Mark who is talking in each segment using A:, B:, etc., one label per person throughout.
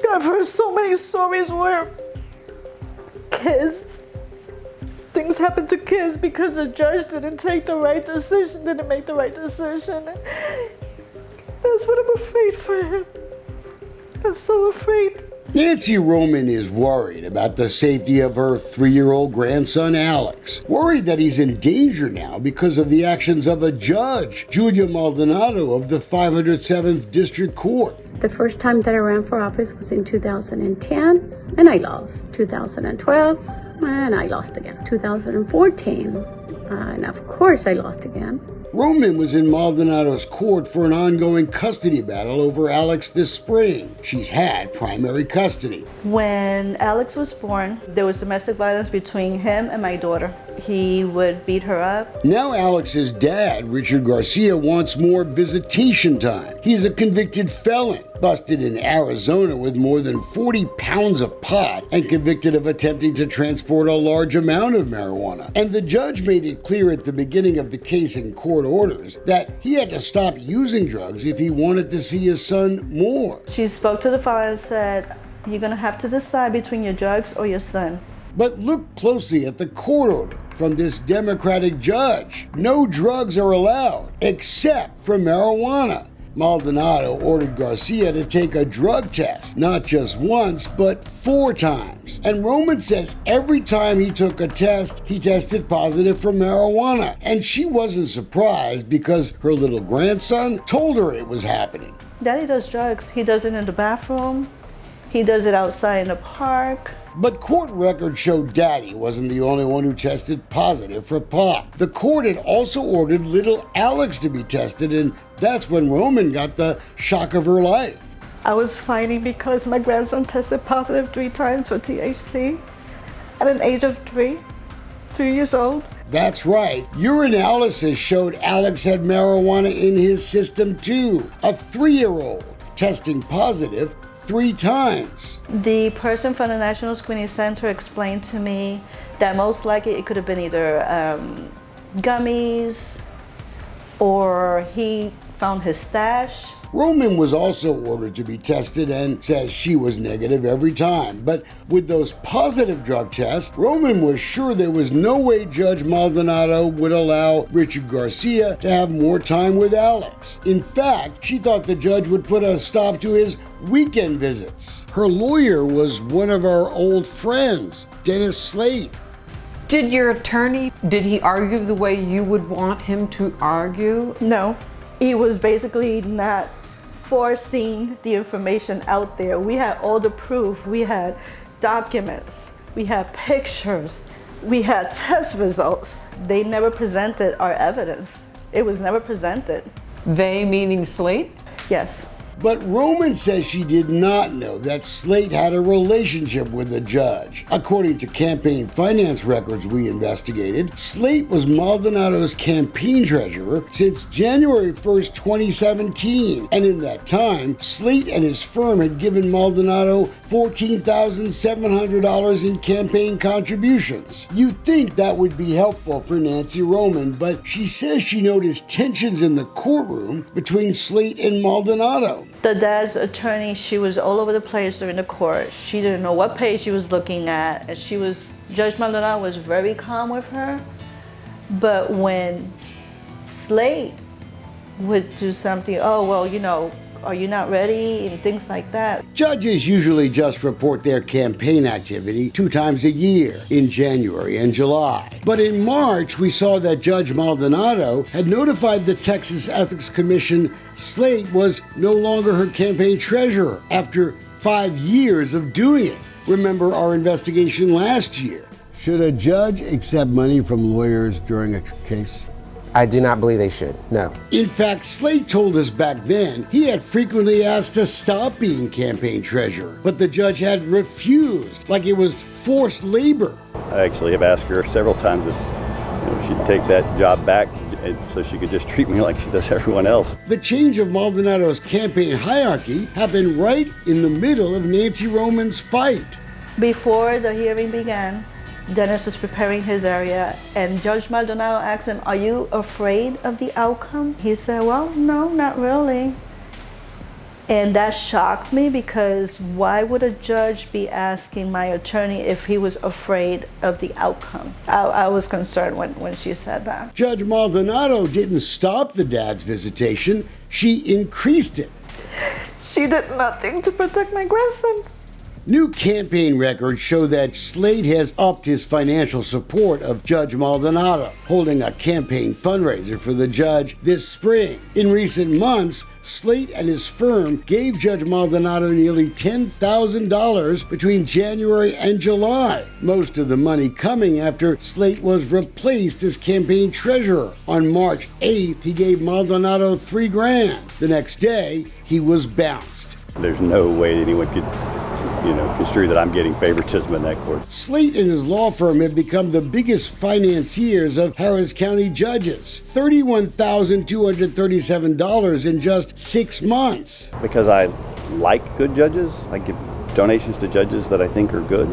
A: I've heard so many stories where things happen to kids because the judge didn't make the right decision. That's what I'm afraid for him. I'm so afraid.
B: Nancy Roman is worried about the safety of her 3-year-old grandson, Alex. Worried that he's in danger now because of the actions of a judge, Julia Maldonado of the 507th District Court.
C: The first time that I ran for office was in 2010, and I lost. 2012, and I lost again. 2014, and of course I lost again.
B: Roman was in Maldonado's court for an ongoing custody battle over Alex this spring. She's had primary custody.
A: When Alex was born, there was domestic violence between him and my daughter. He would beat her up.
B: Now Alex's dad, Richard Garcia, wants more visitation time. He's a convicted felon, busted in Arizona with more than 40 pounds of pot and convicted of attempting to transport a large amount of marijuana. And the judge made it clear at the beginning of the case in court orders that he had to stop using drugs if he wanted to see his son more.
A: She spoke to the father and said, "You're gonna have to decide between your drugs or your son."
B: But look closely at the court order from this Democratic judge. No drugs are allowed except for marijuana. Maldonado ordered Garcia to take a drug test, not just once, but 4 times. And Roman says every time he took a test, he tested positive for marijuana. And she wasn't surprised because her little grandson told her it was happening.
A: Daddy does drugs. He does it in the bathroom. He does it outside in the park.
B: But court records show Daddy wasn't the only one who tested positive for pot. The court had also ordered little Alex to be tested, and that's when Roman got the shock of her life.
A: I was fighting because my grandson tested positive 3 times for THC at an age of 3 years old.
B: That's right. Urinalysis showed Alex had marijuana in his system too. A 3-year-old testing positive 3 times.
A: The person from the National Screening Center explained to me that most likely it could have been either gummies or he found his stash.
B: Roman was also ordered to be tested and says she was negative every time. But with those positive drug tests, Roman was sure there was no way Judge Maldonado would allow Richard Garcia to have more time with Alex. In fact, she thought the judge would put a stop to his weekend visits. Her lawyer was one of our old friends, Dennis Slate.
D: Did your attorney, did he argue the way you would want him to argue?
A: No, he was basically not forcing the information out there. We had all the proof. We had documents. We had pictures. We had test results. They never presented our evidence. It was never presented.
D: They meaning Slate?
A: Yes.
B: But Roman says she did not know that Slate had a relationship with the judge. According to campaign finance records we investigated, Slate was Maldonado's campaign treasurer since January 1st, 2017. And in that time, Slate and his firm had given Maldonado $14,700 in campaign contributions. You'd think that would be helpful for Nancy Roman, but she says she noticed tensions in the courtroom between Slate and Maldonado.
A: The dad's attorney, she was all over the place during the court. She didn't know what page she was looking at, and Judge Maldonado was very calm with her. But when Slate would do something, oh, well, are you not ready? And things like that.
B: Judges usually just report their campaign activity 2 times a year, in January and July. But in March, we saw that Judge Maldonado had notified the Texas Ethics Commission Slate was no longer her campaign treasurer after 5 years of doing it. Remember our investigation last year. Should a judge accept money from lawyers during a case?
E: I do not believe they should, no.
B: In fact, Slate told us back then he had frequently asked to stop being campaign treasurer, but the judge had refused, like it was forced labor.
F: I actually have asked her several times if she'd take that job back so she could just treat me like she does everyone else.
B: The change of Maldonado's campaign hierarchy happened right in the middle of Nancy Roman's fight.
A: Before the hearing began, Dennis was preparing his area, and Judge Maldonado asked him, "Are you afraid of the outcome?" He said, "Well, no, not really." And that shocked me, because why would a judge be asking my attorney if he was afraid of the outcome? I was concerned when she said that.
B: Judge Maldonado didn't stop the dad's visitation, she increased it.
A: She did nothing to protect my grandson.
B: New campaign records show that Slate has upped his financial support of Judge Maldonado, holding a campaign fundraiser for the judge this spring. In recent months, Slate and his firm gave Judge Maldonado nearly $10,000 between January and July, most of the money coming after Slate was replaced as campaign treasurer. On March 8th, he gave Maldonado $3,000. The next day, he was bounced.
F: There's no way anyone could construe that I'm getting favoritism in that court.
B: Slate and his law firm have become the biggest financiers of Harris County judges. $31,237 in just 6 months.
F: Because I like good judges, I give donations to judges that I think are good.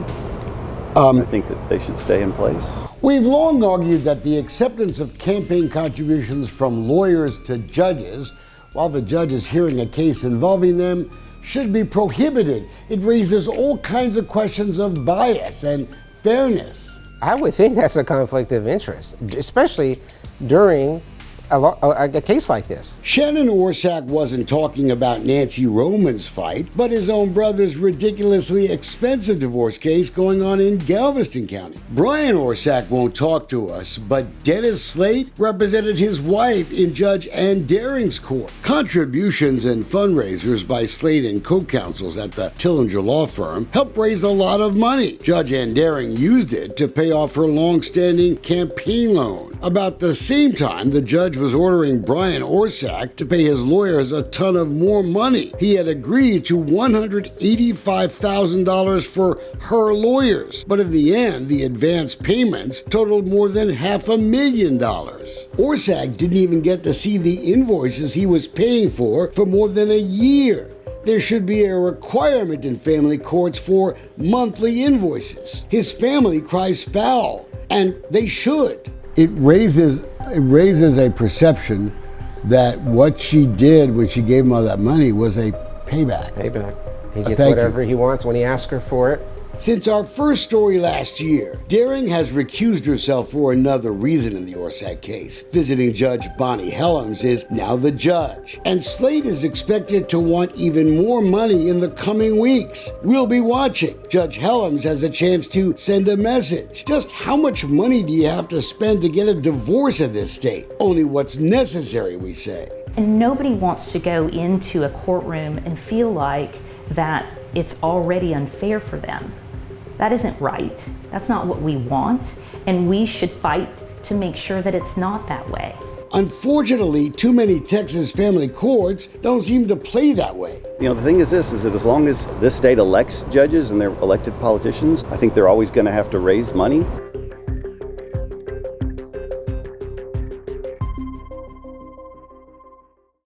F: I think that they should stay in place.
B: We've long argued that the acceptance of campaign contributions from lawyers to judges, while the judge is hearing a case involving them, should be prohibited. It raises all kinds of questions of bias and fairness.
E: I would think that's a conflict of interest, especially during a case like this.
B: Shannon Orsak wasn't talking about Nancy Roman's fight, but his own brother's ridiculously expensive divorce case going on in Galveston County. Brian Orsak won't talk to us, but Dennis Slate represented his wife in Judge Ann Daring's court. Contributions and fundraisers by Slate and co-counsels at the Tillinger law firm helped raise a lot of money. Judge Ann Daring used it to pay off her long-standing campaign loan. About the same time, the judge was ordering Brian Orsak to pay his lawyers a ton of more money. He had agreed to $185,000 for her lawyers, but in the end, the advance payments totaled more than $500,000. Orsak didn't even get to see the invoices he was paying for more than a year. There should be a requirement in family courts for monthly invoices. His family cries foul, and they should. It raises a perception that what she did when she gave him all that money was a payback.
E: He gets whatever he wants when he asks her for it.
B: Since our first story last year, Daring has recused herself for another reason in the Orsak case. Visiting Judge Bonnie Helms is now the judge, and Slate is expected to want even more money in the coming weeks. We'll be watching. Judge Helms has a chance to send a message. Just how much money do you have to spend to get a divorce in this state? Only what's necessary, we say.
G: And nobody wants to go into a courtroom and feel like that it's already unfair for them. That isn't right. That's not what we want, and we should fight to make sure that it's not that way.
B: Unfortunately, too many Texas family courts don't seem to play that way.
F: The thing is this, is that as long as this state elects judges and they're elected politicians, I think they're always going to have to raise money.